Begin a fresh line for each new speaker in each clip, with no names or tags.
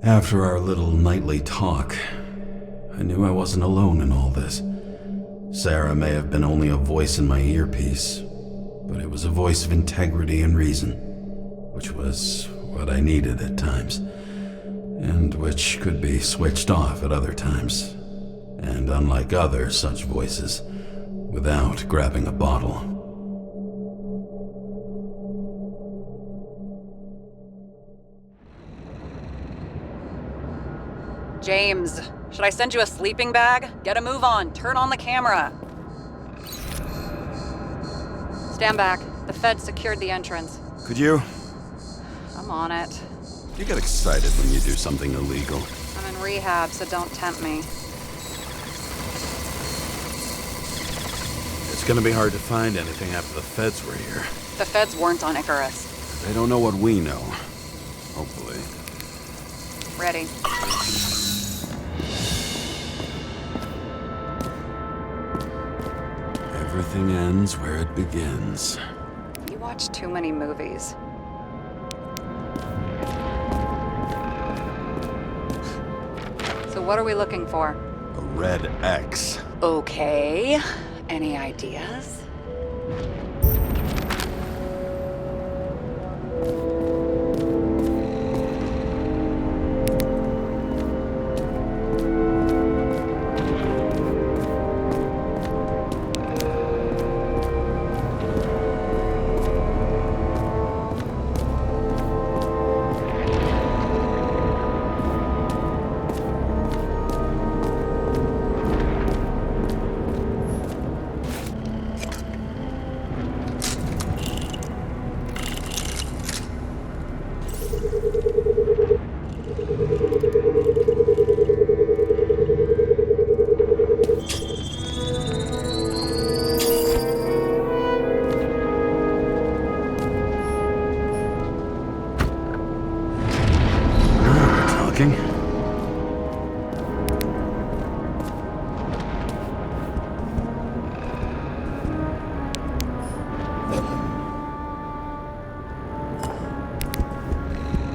After our little nightly talk, I knew I wasn't alone in all this. Sarah may have been only a voice in my earpiece, but it was a voice of integrity and reason, which was what I needed at times, and which could be switched off at other times, and unlike other such voices, without grabbing a bottle.
James, should I send you a sleeping bag? Get a move on. Turn on the camera. Stand back. The feds secured the entrance.
Could you?
I'm on it.
You get excited when you do something illegal.
I'm in rehab, so don't tempt me.
It's gonna be hard to find anything after the feds were here.
The feds weren't on Icarus.
They don't know what we know. Hopefully.
Ready.
Everything ends where it begins.
You watch too many movies. So what are we looking for?
A red X.
Okay. Any ideas?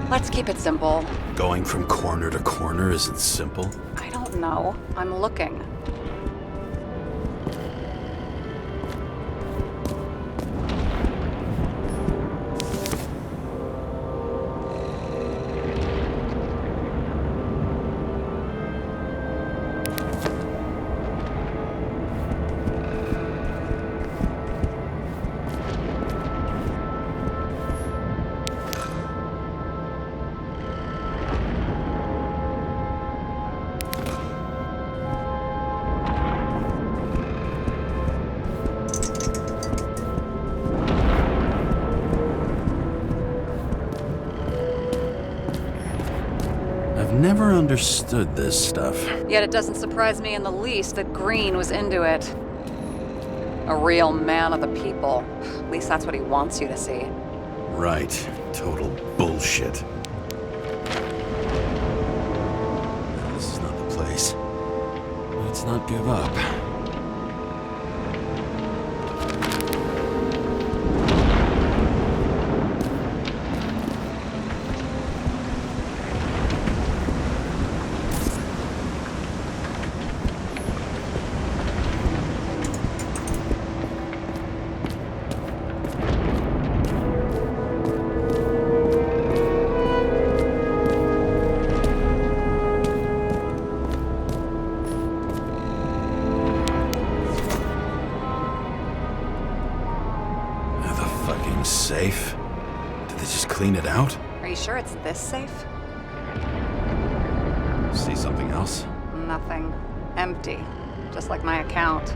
Let's keep it simple.
Going from corner to corner isn't simple.
I don't know. I'm looking.
Never understood this stuff.
Yet it doesn't surprise me in the least that Green was into it. A real man of the people. At least that's what he wants you to see.
Right. Total bullshit. This is not the place. Let's not give up. Safe? Did they just clean it out?
Are you sure it's this safe?
See something else?
Nothing. Empty. Just like my account.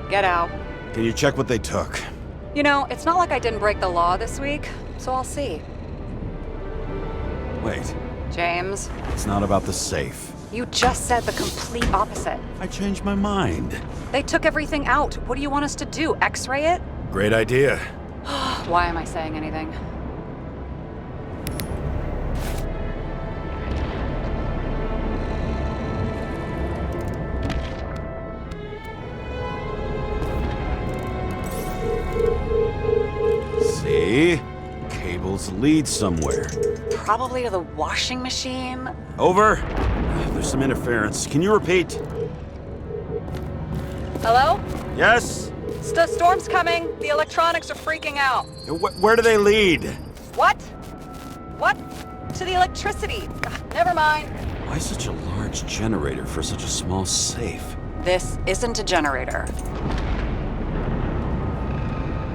Get out.
Can you check what they took?
You know, it's not like I didn't break the law this week, so I'll see.
Wait.
James.
It's not about the safe.
You just said the complete opposite.
I changed my mind.
They took everything out. What do you want us to do? X-ray it?
Great idea.
Why am I saying anything?
See? Cables lead somewhere.
Probably to the washing machine.
Over. There's some interference. Can you repeat?
Hello?
Yes?
Storm's coming. The electronics are freaking out.
Where do they lead?
What? What? To the electricity. God, never mind.
Why such a large generator for such a small safe?
This isn't a generator.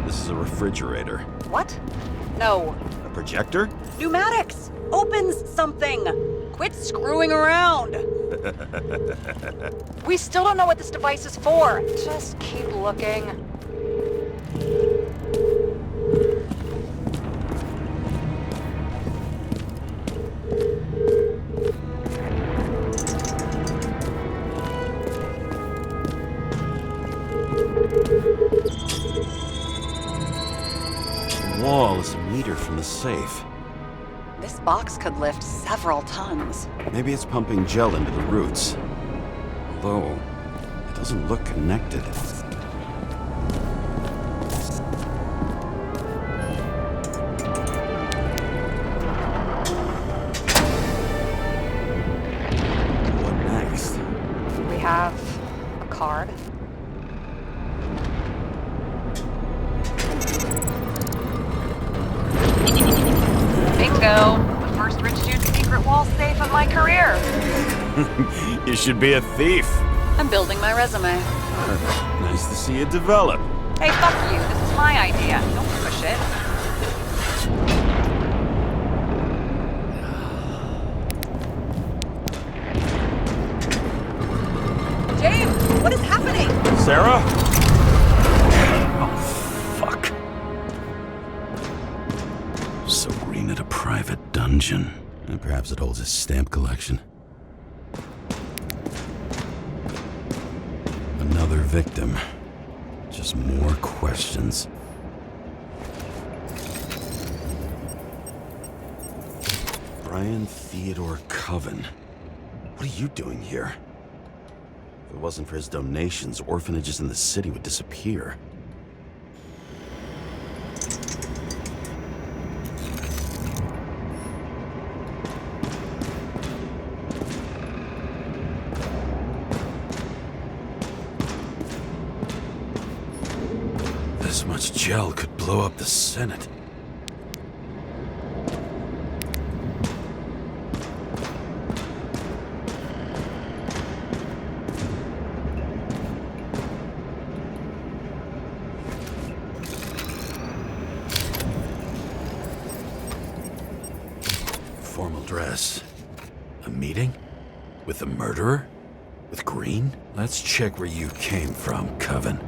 This is a refrigerator.
What? No.
A projector?
Pneumatics! Opens something! Quit screwing around! We still don't know what this device is for. Just keep looking.
The wall is a meter from the safe.
This box could lift several tons.
Maybe it's pumping gel into the roots. Although, it doesn't look connected. What next?
We have a card. Bingo! The first rich dude's secret wall safe of my career.
You should be a thief.
I'm building my resume.
Nice to see it develop.
Hey, fuck you. This is my idea. Don't push it. James, what is happening?
Sarah? Oh, fuck.
So Green at a private dungeon. And perhaps it holds his stamp collection. Another victim. Just more questions.
Brian Theodore Coven. What are you doing here? If it wasn't for his donations, orphanages in the city would disappear.
This much gel could blow up the Senate. Formal dress. A meeting? With the murderer? With Green? Let's check where you came from, Coven.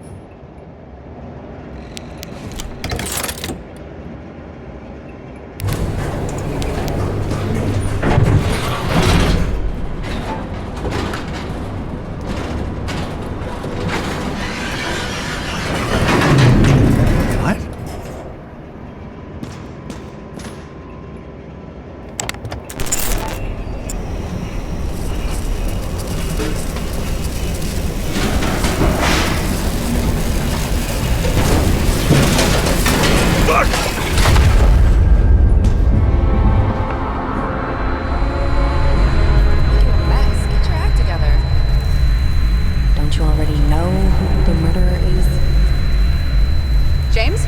What?
Max, get your act together. Don't you already know who the murderer is?
James?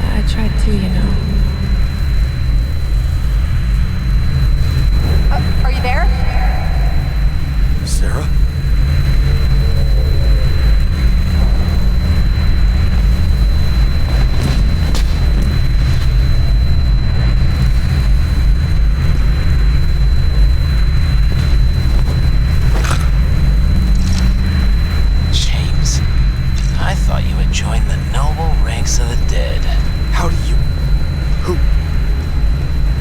I tried to, you know.
Are you there?
Sarah?
James, I thought you had joined the noble ranks of the dead.
How do you... Who...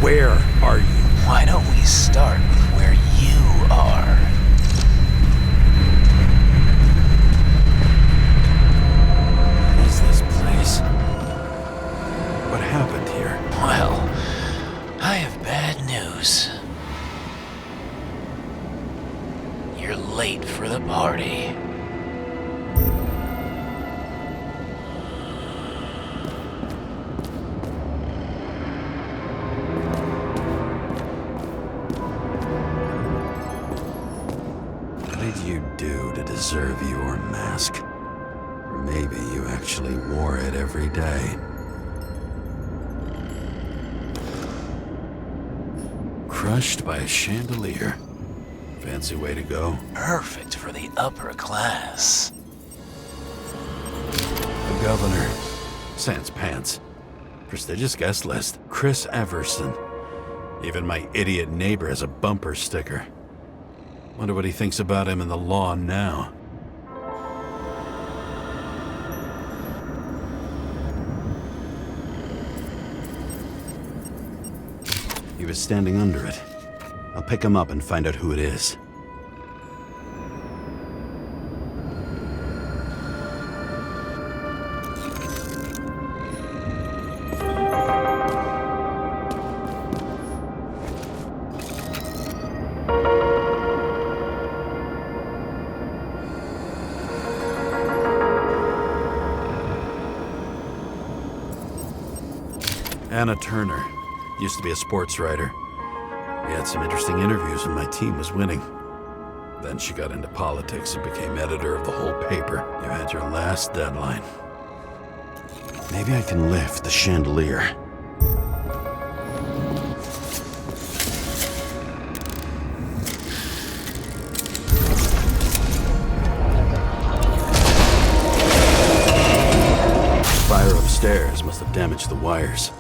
Where are you?
Why don't we start with where you are?
What is this place? What happened here?
Well, I have bad news. You're late for the party.
did you do to deserve your mask? Or maybe you actually wore it every day. Crushed by a chandelier. Fancy way to go.
Perfect for the upper class.
The governor. Sans pants. Prestigious guest list. Chris Everson. Even my idiot neighbor has a bumper sticker. Wonder what he thinks about him and the law now. He was standing under it. I'll pick him up and find out who it is. Anna Turner. Used to be a sports writer. We had some interesting interviews when my team was winning. Then she got into politics and became editor of the whole paper. You had your last deadline. Maybe I can lift the chandelier. Fire upstairs must have damaged the wires.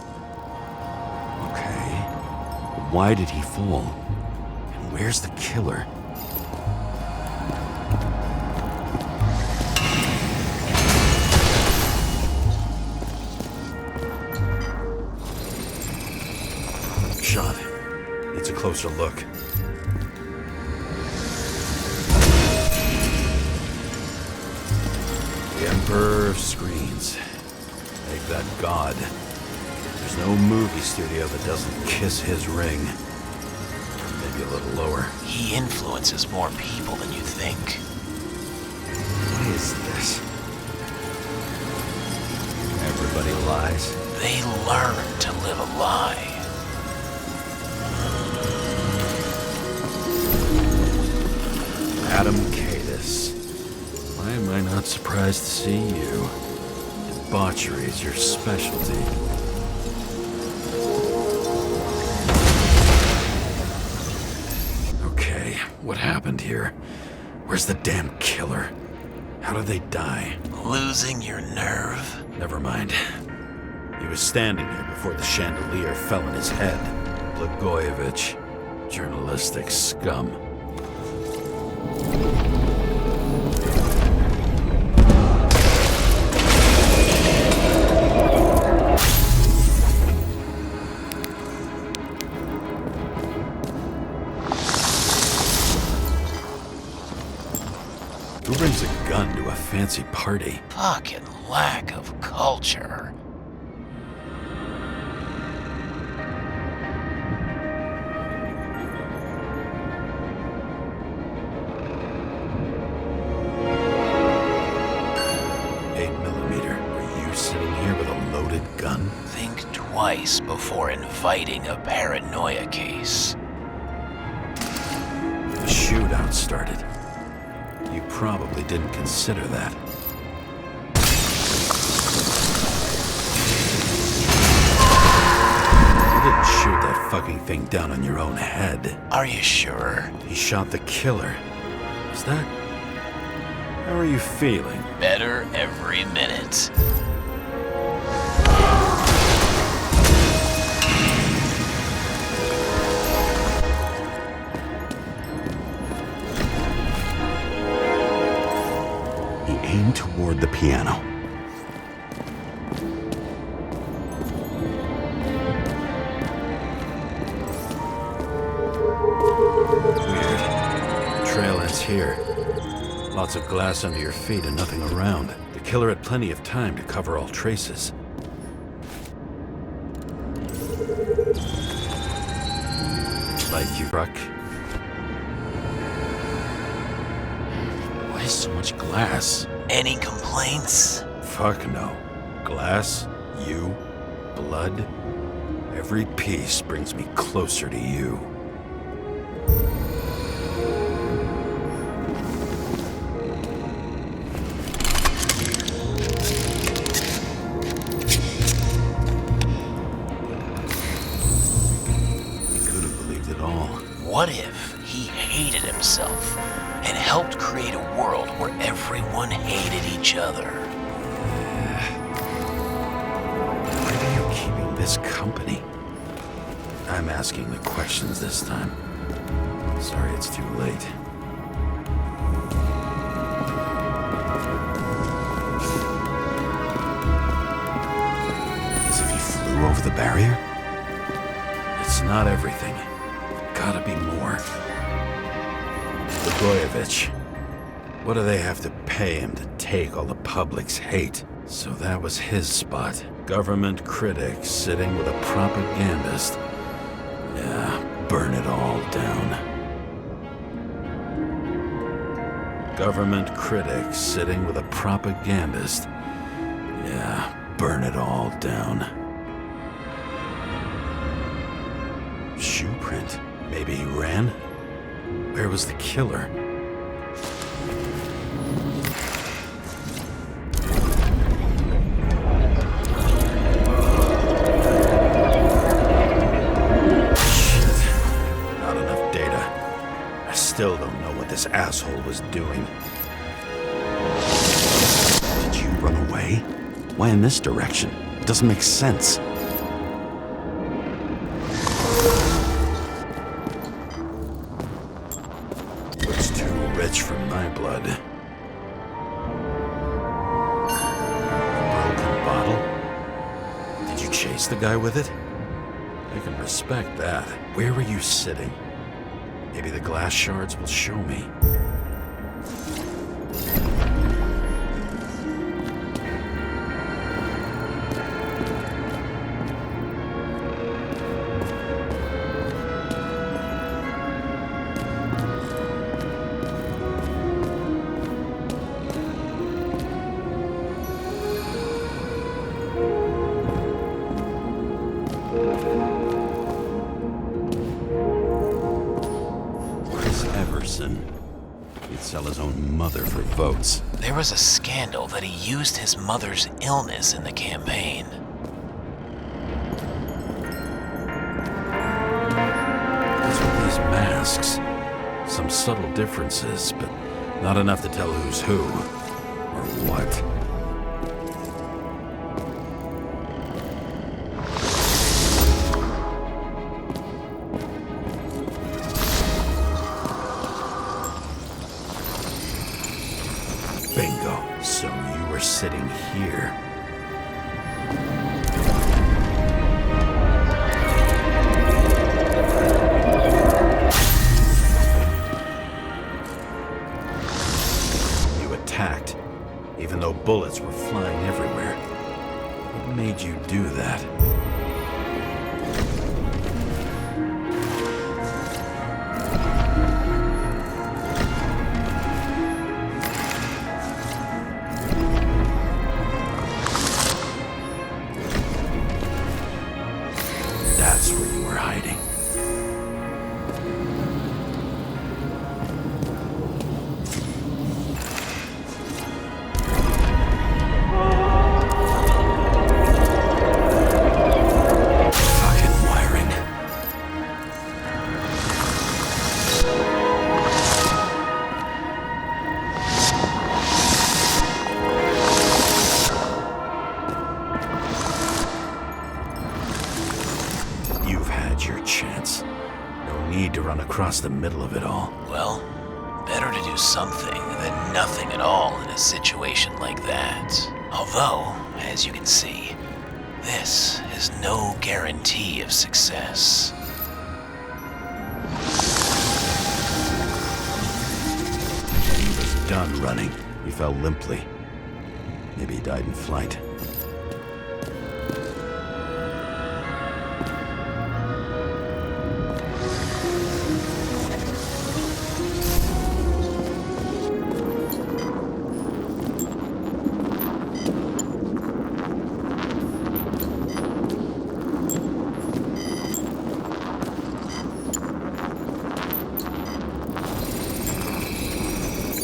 Why did he fall? And where's the killer? Shot. Needs a closer look. The Emperor of Screens. Make that god. There's no movie studio that doesn't kiss his ring. Maybe a little lower.
He influences more people than you think.
What is this? Everybody lies.
They learn to live a lie.
Adam Cadis. Why am I not surprised to see you? Debauchery is your specialty. What happened here? Where's the damn killer? How did they die?
Losing your nerve?
Never mind. He was standing here before the chandelier fell on his head. Blagojevich. Journalistic scum. Who brings a gun to a fancy party?
Fucking lack of culture.
Were you sitting here with a loaded gun?
Think twice before inviting a paranoia case.
The shootout started. You probably didn't consider that. You didn't shoot that fucking thing down on your own head.
Are you sure?
He shot the killer. Is that... How are you feeling?
Better every minute.
Aim toward the piano. Weird. Trail ends here. Lots of glass under your feet and nothing around. The killer had plenty of time to cover all traces. Like you, Ruck. Why so much glass?
Any complaints?
Fuck no. Glass, you, blood. Every piece brings me closer to you.
What if he hated himself and helped create a world where everyone hated each other?
Why are you keeping this company? I'm asking the questions this time. Sorry it's too late. As if he flew over the barrier? It's not everything. Gotta be more. Blagojevich. What do they have to pay him to take all the public's hate? So that was his spot. Government critic sitting with a propagandist. Yeah, burn it all down. Government critic sitting with a propagandist. Yeah, burn it all down. Shoe print. Maybe he ran? Where was the killer? Shit. Not enough data. I still don't know what this asshole was doing. Did you run away? Why in this direction? It doesn't make sense. Looks too rich for my blood. A broken bottle? Did you chase the guy with it? I can respect that. Where were you sitting? Maybe the glass shards will show me. He'd sell his own mother for votes.
There was a scandal that he used his mother's illness in the campaign.
What's with these masks? Some subtle differences, but not enough to tell who's who. Or what. Bingo. So you were sitting here. You attacked, even though bullets were flying everywhere. What made you do that? That's where you were hiding. Fucking wiring. You've had your chance. No need to run across the middle of it all.
Well, better to do something than nothing at all in a situation like that. Although, as you can see, this is no guarantee of success.
He was done running. He fell limply. Maybe he died in flight.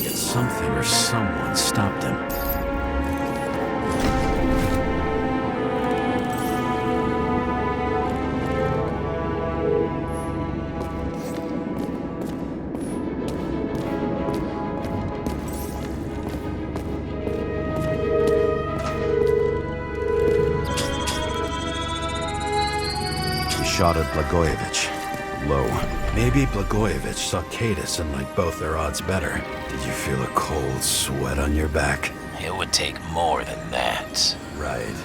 Yet something or someone stopped him.
shot at Blagojevich. Low. Maybe Blagojevich saw Kadis and liked both their odds better. Did you feel a cold sweat on your back?
It would take more than that.
Right.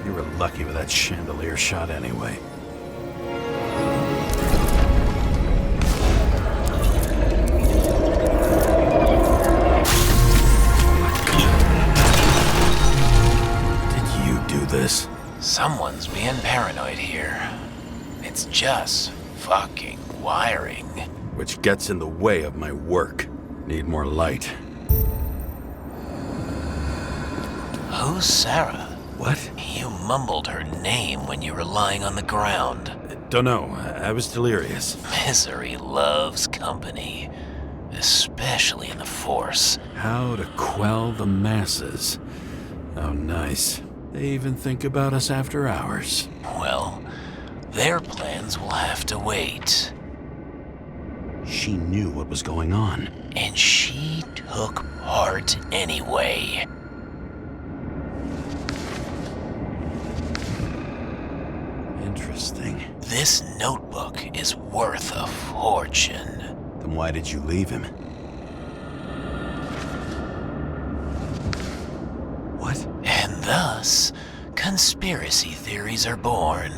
You were lucky with that chandelier shot anyway. Did you do this?
Someone's being paranoid here. It's just fucking wiring.
Which gets in the way of my work. Need more light.
Who's Sarah?
What?
You mumbled her name when you were lying on the ground.
Dunno. I was delirious.
Misery loves company, especially in the Force.
How to quell the masses. Oh, nice. They even think about us after hours.
Well, their plans will have to wait.
She knew what was going on.
And she took part anyway.
Interesting.
This notebook is worth a fortune.
Then why did you leave him? What?
And thus, conspiracy theories are born.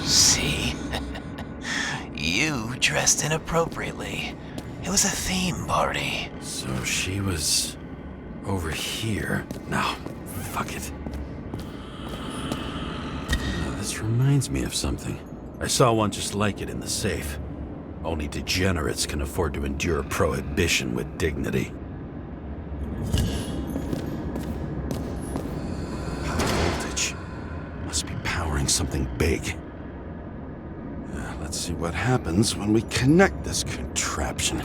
See? You dressed inappropriately. It was a theme party.
So she was over here. No, fuck it. Now, this reminds me of something. I saw one just like it in the safe. Only degenerates can afford to endure prohibition with dignity. High voltage. Must be powering something big. Let's see what happens when we connect this contraption.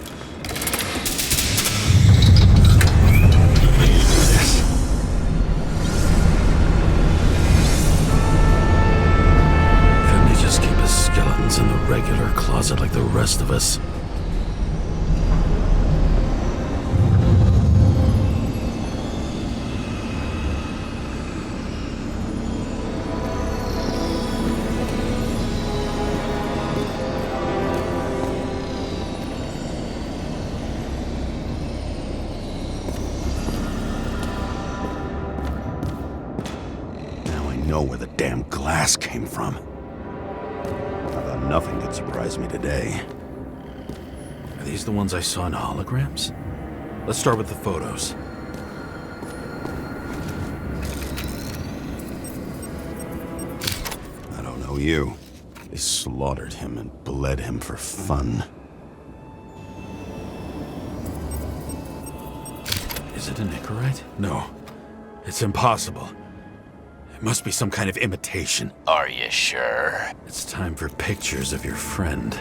Yes. Couldn't he just keep his skeletons in the regular closet like the rest of us? Know where the damn glass came from. I thought nothing could surprise me today. Are these the ones I saw in holograms? Let's start with the photos. I don't know you. They slaughtered him and bled him for fun. Is it a Nicorite? No. It's impossible. It must be some kind of imitation.
Are you sure?
It's time for pictures of your friend.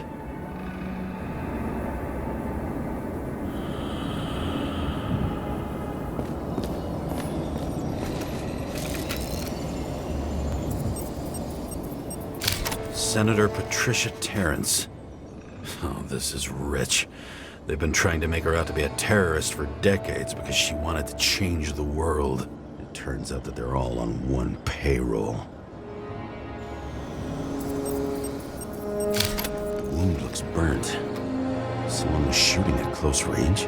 Senator Patricia Terrence. Oh, this is rich. They've been trying to make her out to be a terrorist for decades because she wanted to change the world. Turns out that they're all on one payroll. The wound looks burnt. Someone was shooting at close range.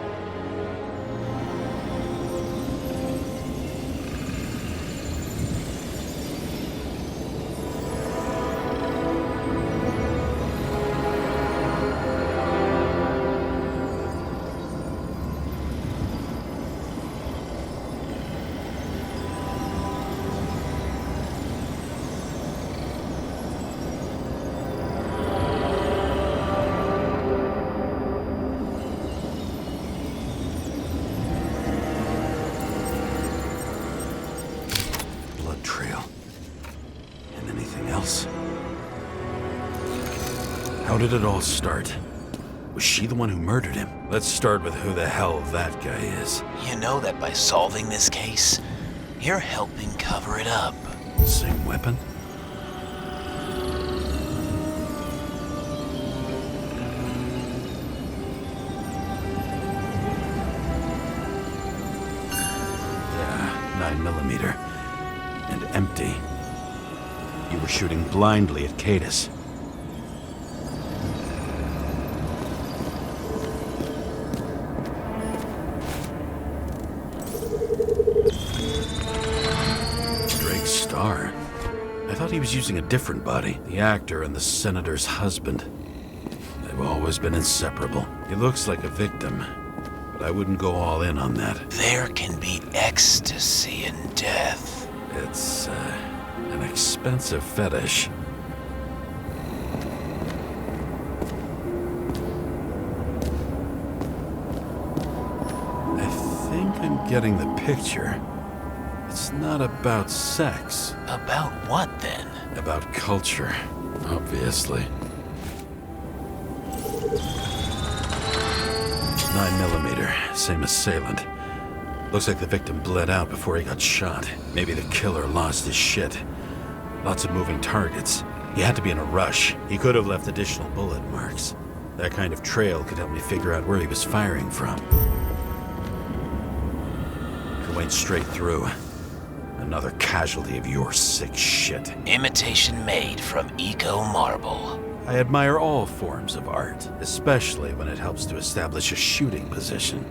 Trail. And anything else? How did it all start?
Was she the one who murdered him? Let's start with who the hell that guy is.
You know that by solving this case, you're helping cover it up.
Same weapon? Yeah, 9mm. And empty. You were shooting blindly at Cadus. Drake's star. I thought he was using a different body. The actor and the senator's husband. They've always been inseparable. He looks like a victim, but I wouldn't go all in on that.
There can be ecstasy in death.
It's, an expensive fetish. I think I'm getting the picture. It's not about sex.
About what then?
About culture, obviously. 9mm, same assailant. Looks like the victim bled out before he got shot. Maybe the killer lost his shit. Lots of moving targets. He had to be in a rush. He could have left additional bullet marks. That kind of trail could help me figure out where he was firing from. He went straight through. Another casualty of your sick shit.
Imitation made from eco marble.
I admire all forms of art, especially when it helps to establish a shooting position.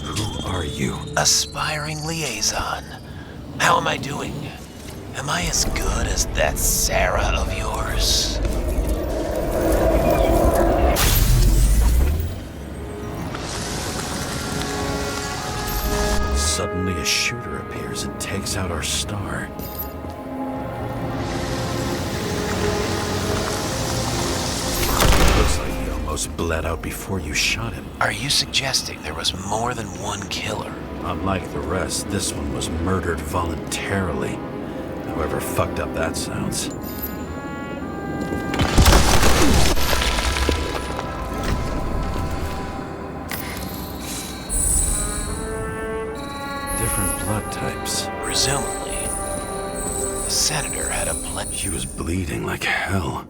Who are you?
Aspiring liaison. How am I doing? Am I as good as that Sarah of yours?
Suddenly a shooter appears and takes out our star. Looks like he almost bled out before you shot him.
Are you suggesting there was more than one killer?
Unlike the rest, this one was murdered voluntarily. However fucked up that sounds. Different blood types.
Presumably, the senator had a
She was bleeding like hell.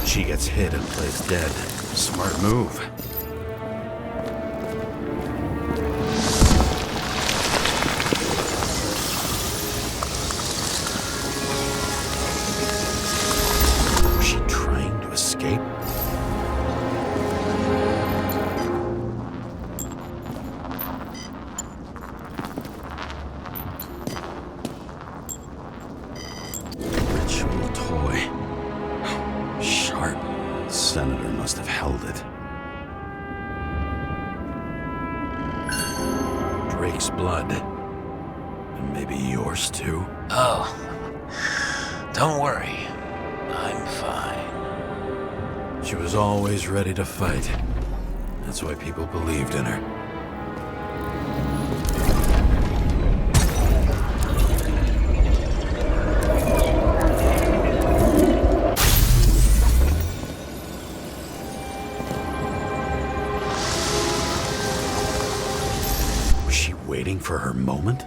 She gets hit and plays dead. Smart move. Was she trying to escape? Ritual toy. Sharp. Senator must have held it. Drake's blood. And maybe yours too?
Oh, don't worry. I'm fine.
She was always ready to fight. That's why people believed in her. Was she waiting for her moment?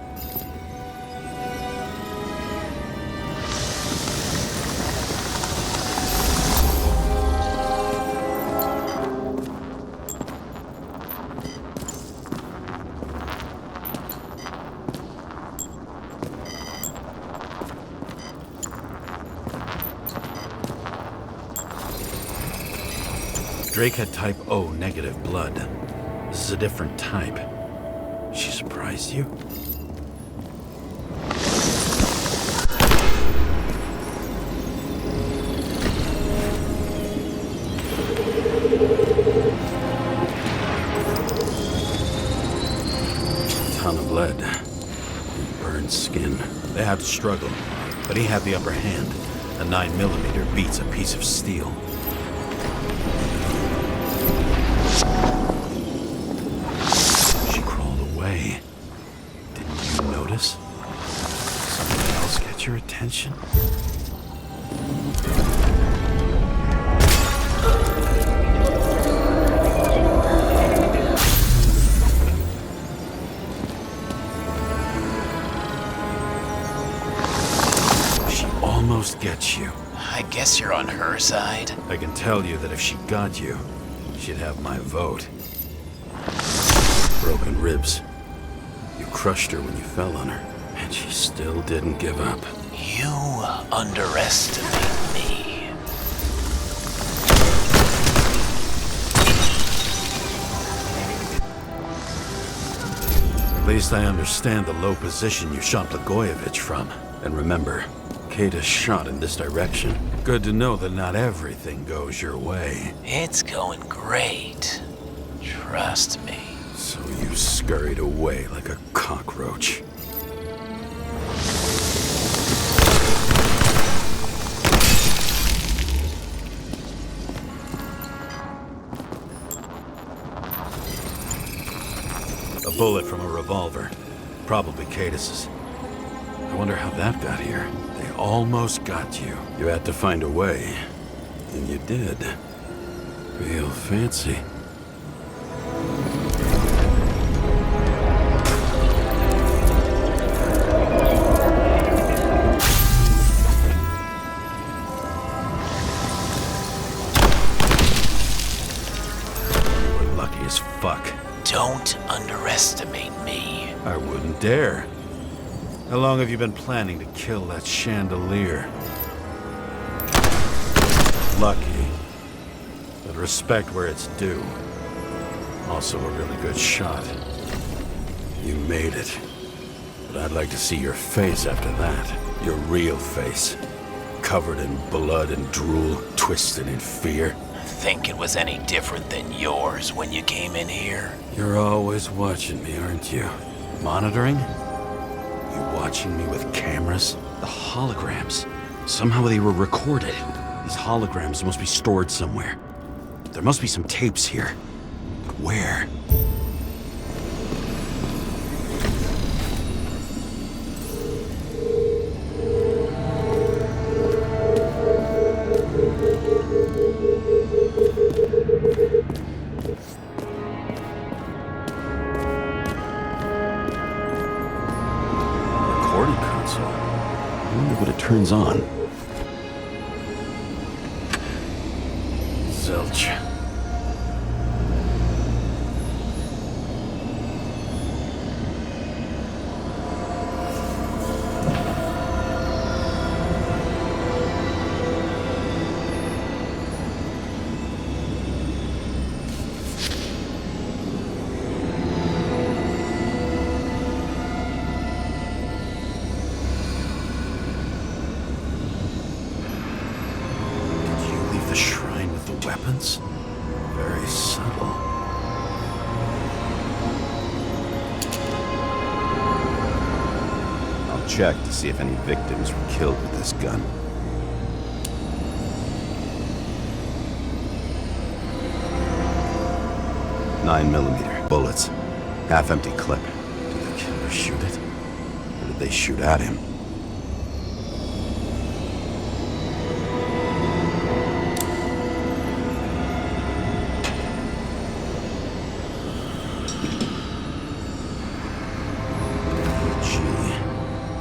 Drake had type O negative blood. This is a different type. She surprised you? Ton of lead. Burned skin. They had to struggle, but he had the upper hand. A 9mm beats a piece of steel. She crawled away. Didn't you notice? Something else get your attention? Almost gets you.
I guess you're on her side.
I can tell you that if she got you, she'd have my vote. Broken ribs. You crushed her when you fell on her, and she still didn't give up.
You underestimate me.
At least I understand the low position you shot Blagojevich from. And remember, Kata's shot in this direction. Good to know that not everything goes your way.
It's going great. Trust me.
So you scurried away like a cockroach. A bullet from a revolver. Probably Katus's. I wonder how that got here. They almost got you. You had to find a way. And you did. Real fancy. You were lucky as fuck.
Don't underestimate me.
I wouldn't dare. How long have you been planning to kill that chandelier? Lucky. But respect where it's due. Also a really good shot. You made it. But I'd like to see your face after that. Your real face. Covered in blood and drool, twisted in fear.
Think it was any different than yours when you came in here?
You're always watching me, aren't you? Monitoring? You watching me with cameras? The holograms. Somehow they were recorded. These holograms must be stored somewhere. There must be some tapes here. But where? Recording console. I wonder what it turns on. Zilch. Did you leave the shrine with the weapons? Very subtle.
I'll check to see if any victims were killed with this gun. "9mm bullets. Half-empty clip.
Did the killer shoot it? Or did they shoot at him? Gee,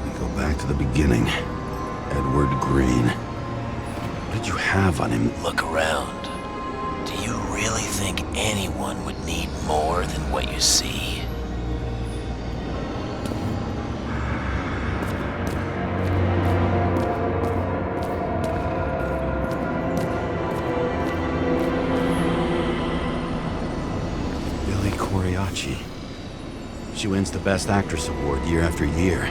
we go back to the beginning. Edward Green. What did you have on him?
Look around. Do you really think anyone would need more than what you see?
Coriaci. She wins the Best Actress award year after year.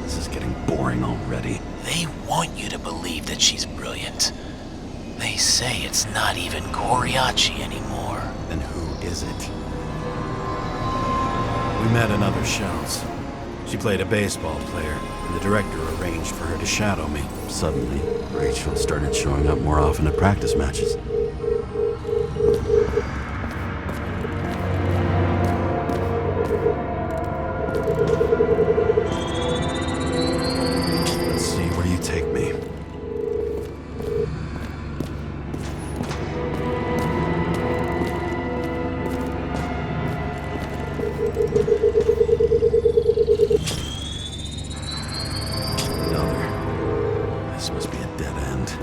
This is getting boring already.
They want you to believe that she's brilliant. They say it's not even Coriaci anymore.
Then who is it?
We met in other shells. She played a baseball player, and the director arranged for her to shadow me.
Suddenly, Rachel started showing up more often at practice matches. Let's see where you take me. This must be a dead end.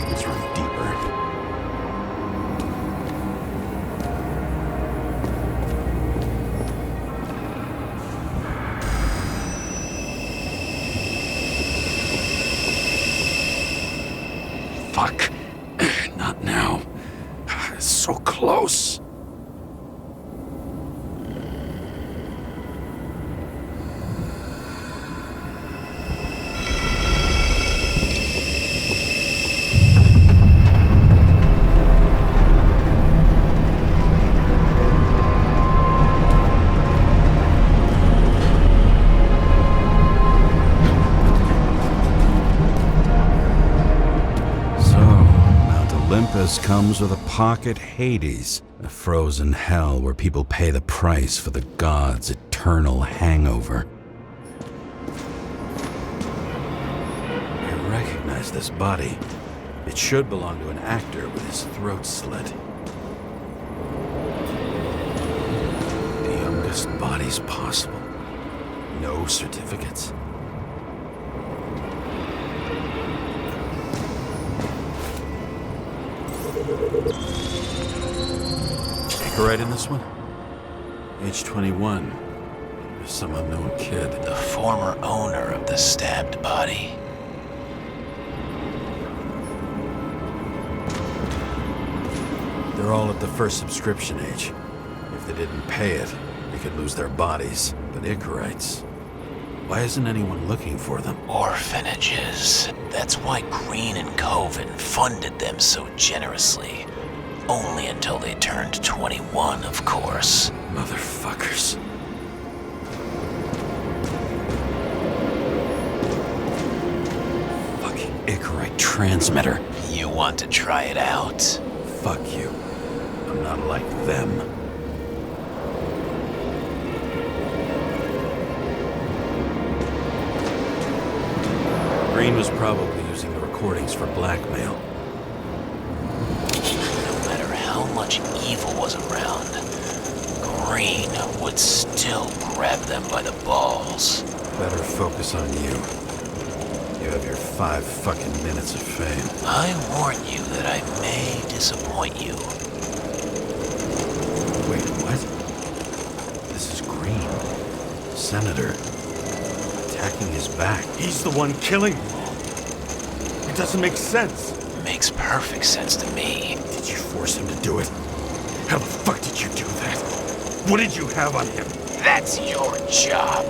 Let's run deeper. Fuck. Not now. It's so close. Olympus comes with a pocket Hades, a frozen hell where people pay the price for the gods' eternal hangover. I recognize this body. It should belong to an actor with his throat slit. The youngest bodies possible. No certificates. Right in this one? Age 21. Some unknown kid.
The former owner of the stabbed body.
They're all at the first subscription age. If they didn't pay it, they could lose their bodies. But Icarites, why isn't anyone looking for them?
Orphanages. That's why Green and Coven funded them so generously. Only until they turned 21, of course.
Motherfuckers. Fucking Icarite transmitter.
You want to try it out?
Fuck you. I'm not like them. Green was probably using the recordings for blackmail.
How much evil was around, Green would still grab them by the balls.
Better focus on you. You have your 5 fucking minutes of fame.
I warn you that I may disappoint you.
Wait, what? This is Green. Senator. Attacking his back. He's the one killing them all. It doesn't make sense.
Makes perfect sense to me.
Did you force him to do it? How the fuck did you do that? What did you have on him?
That's your job.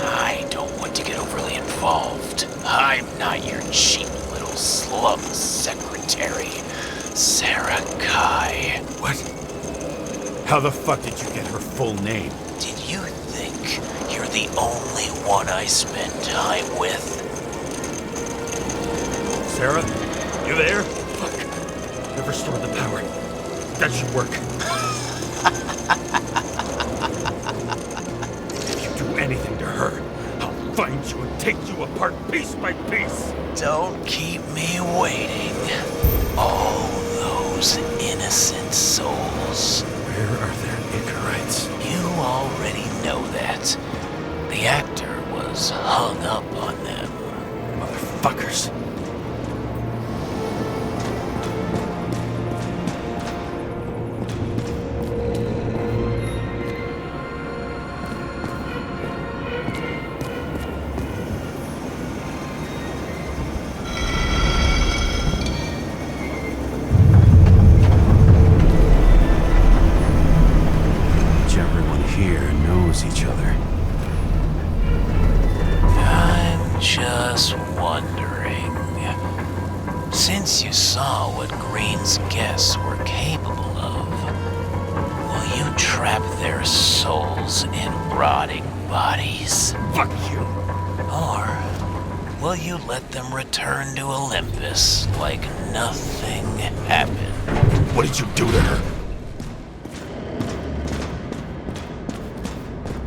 I don't want to get overly involved. I'm not your cheap little slum secretary, Sarah Kai.
What? How the fuck did you get her full name?
Did you think you're the only one I spend time with?
Sarah? You there? Fuck. I've restored the power. That should work.
take you apart piece by piece.
Don't keep me waiting. All those innocent souls.
Where are their Icarites?
You already know that. The actor was hung up on them.
Motherfuckers. Everyone here knows each other.
I'm just wondering. Since you saw what Green's guests were capable of, will you trap their souls in rotting bodies?
Fuck you.
Or will you let them return to Olympus like nothing happened?
What did you do to her?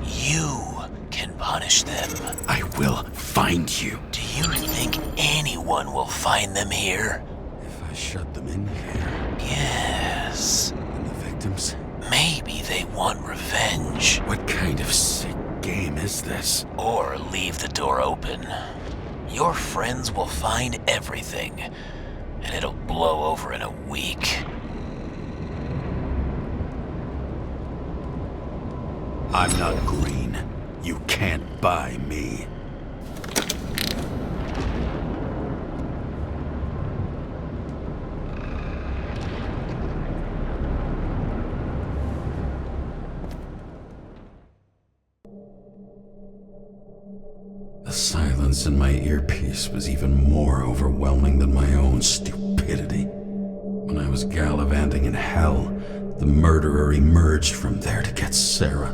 You can punish them.
I will find you.
Do you think anyone will find them here?
If I shut them in here,
Yes.
and the victims?
Maybe they want revenge.
What kind of sick game is this?
Or leave the door open. Your friends will find everything, and it'll blow over in a week.
I'm not green. You can't buy me.
The silence in my earpiece was even more overwhelming than my own stupidity. When I was gallivanting in hell, the murderer emerged from there to get Sarah.